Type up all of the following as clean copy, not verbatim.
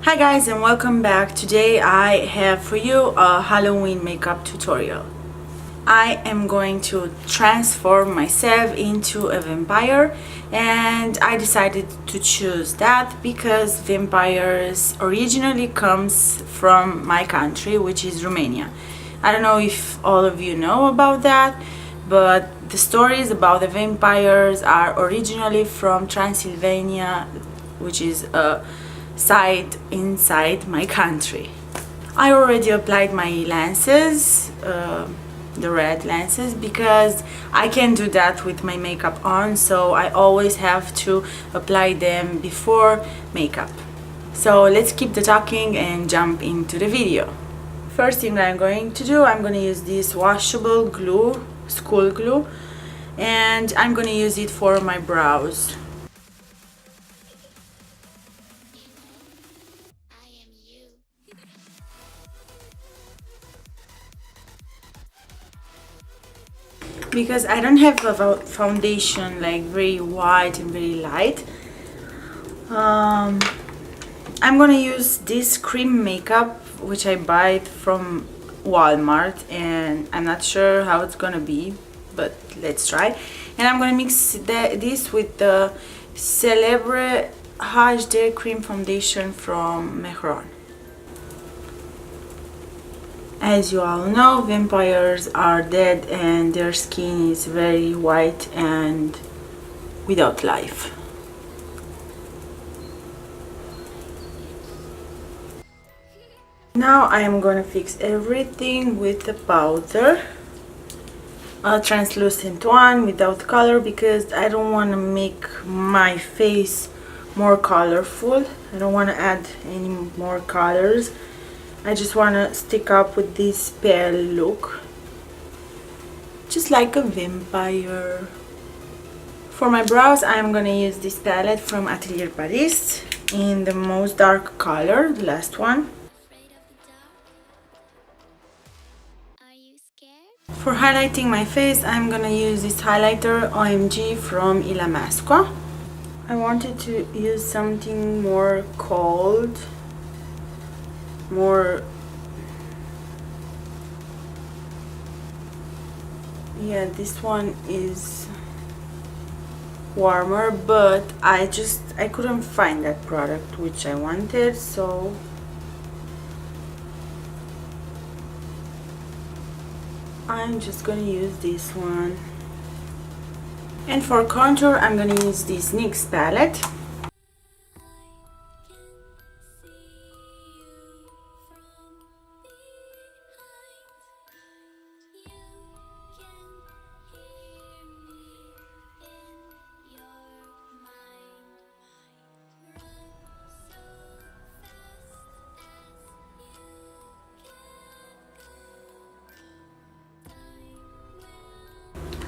Hi guys, and welcome back. Today I have for you a Halloween makeup tutorial. I am going to transform myself into a vampire, and I decided to choose that because vampires originally comes from my country, which is Romania. I don't know if all of you know about that, but the stories about the vampires are originally from Transylvania, which is a site inside my country. I already applied my lenses, the red lenses, because I can't do that with my makeup on, so I always have to apply them before makeup. So let's keep the talking and jump into the video. First thing I'm going to do, I'm going to use this washable glue, school glue, and I'm going to use it for my brows. Because I don't have a foundation like very white and very light, I'm gonna use this cream makeup which I buy from Walmart, and I'm not sure how it's gonna be, but let's try. And I'm gonna mix this with the Celebre HD cream foundation from Mehron. As you all know, vampires are dead and their skin is very white and without life. Now I am gonna fix everything with the powder, a translucent one without color, because I don't want to make my face more colorful. I don't want to add any more colors. I just want to stick up with this pale look, just like a vampire. For my brows, I'm gonna use this palette from Atelier Paris in the most dark color, the last one. For highlighting my face, I'm gonna use this highlighter OMG from Il Masqua. I wanted to use something more cold, this one is warmer, but I couldn't find that product which I wanted, so I'm just gonna use this one. And for contour, I'm gonna use this NYX palette.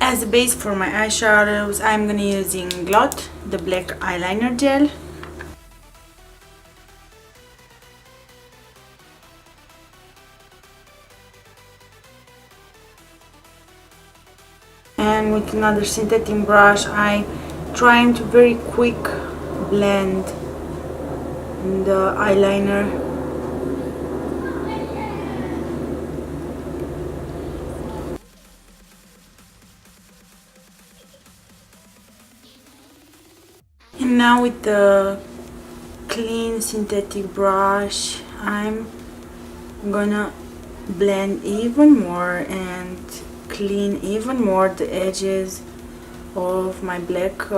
As a base for my eyeshadows, I'm gonna using Glot, the black eyeliner gel. And with another synthetic brush, I trying to very quick blend the eyeliner. And now with the clean synthetic brush, I'm gonna blend even more and clean even more the edges of my black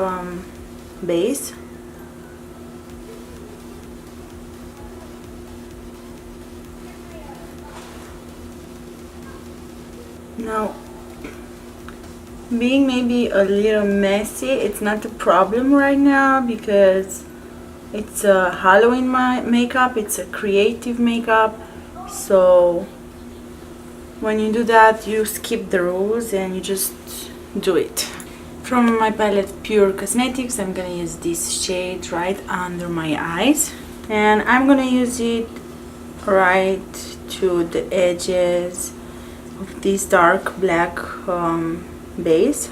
base. Now, being maybe a little messy, it's not a problem right now because it's a Halloween makeup, it's a creative makeup, so when you do that, you skip the rules and you just do it. From my palette Pure Cosmetics, I'm gonna use this shade right under my eyes, and I'm gonna use it right to the edges of this dark black base.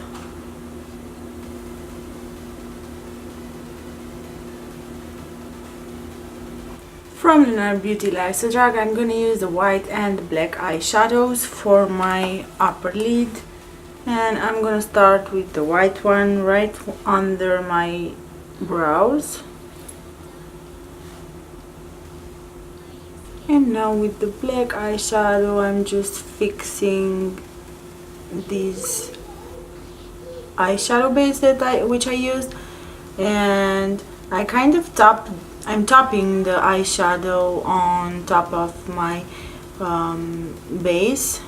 From Lunar Beauty Lifestyle Drag, I'm gonna use the white and black eyeshadows for my upper lid, and I'm gonna start with the white one right under my brows. And now with the black eyeshadow, I'm just fixing this eyeshadow base which I used, and I kind of I'm topping the eyeshadow on top of my base.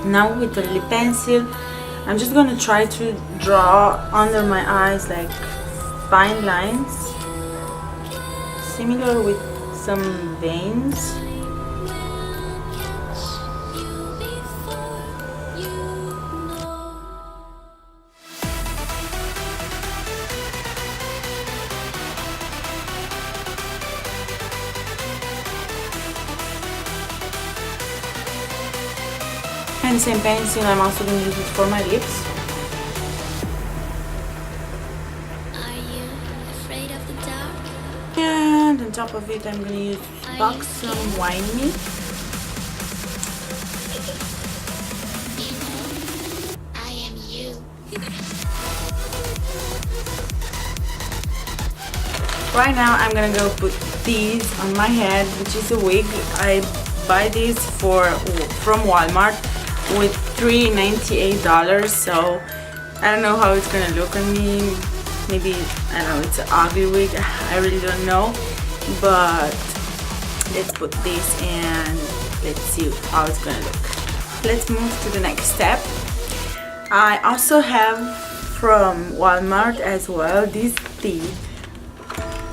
Now with the lip pencil, I'm just gonna try to draw under my eyes like fine lines, similar with some veins. And same pencil, I'm also going to use it for my lips. Are you afraid of the dark? And on top of it, I'm going to use Buxom Wine Me. I am you. Right now, I'm going to go put these on my head, which is a wig. I buy these from Walmart with $3.98, so I don't know how it's gonna look on me. Maybe, I don't know, it's an ugly wig, I really don't know, but let's put this and let's see how it's gonna look. Let's move to the next step. I also have from Walmart as well these teeth.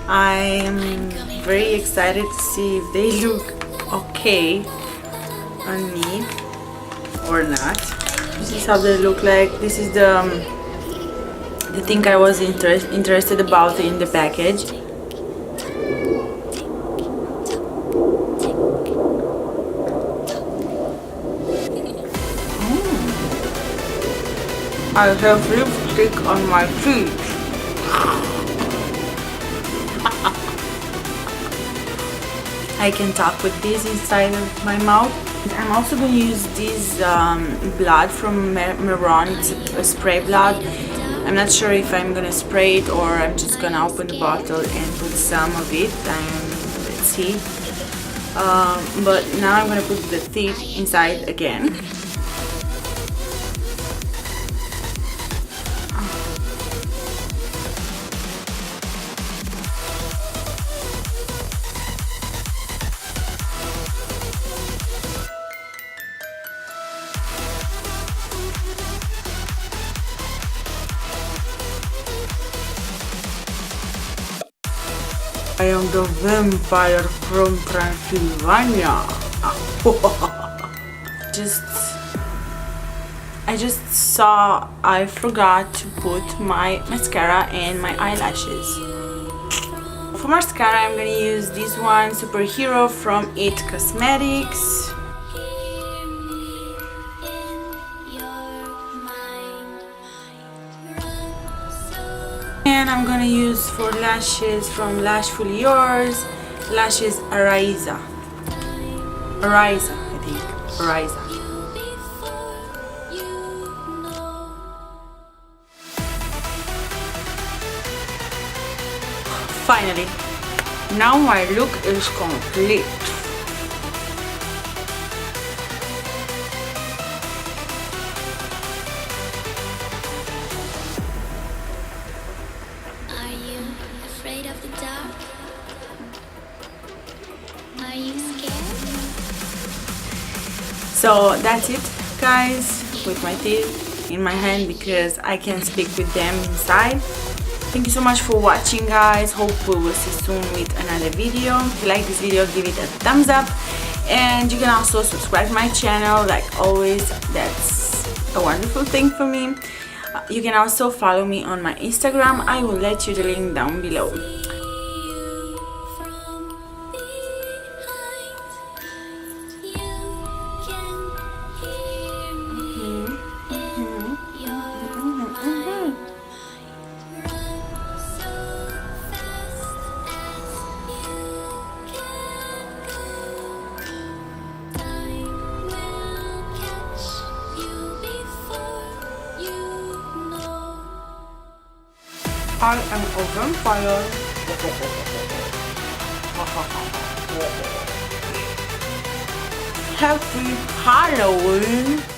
I'm very excited to see if they look okay on me or not. This is how they look like. This is the thing I was interested about in the package. I have lipstick on my feet. I can talk with this inside of my mouth. I'm also going to use this blood from Maron. It's a spray blood. I'm not sure if I'm going to spray it or I'm just going to open the bottle and put some of it. Let's see. But now I'm going to put the teeth inside again. I am the vampire from Transylvania. I just saw I forgot to put my mascara and my eyelashes. For mascara, I'm gonna use this one, Superhero from It Cosmetics. And I'm gonna use for lashes from Lashfully Yours, lashes Ariza, I think, Ariza. Finally, now my look is complete. Are you afraid of the dark? Are you scared? So that's it, guys, with my teeth in my hand because I can speak with them inside. Thank you so much for watching, guys. Hope we will see soon with another video. If you like this video, give it a thumbs up, and you can also subscribe to my channel like always. That's a wonderful thing for me. You can also follow me on my Instagram. I will let you the link down below. I am a vampire. Happy Halloween!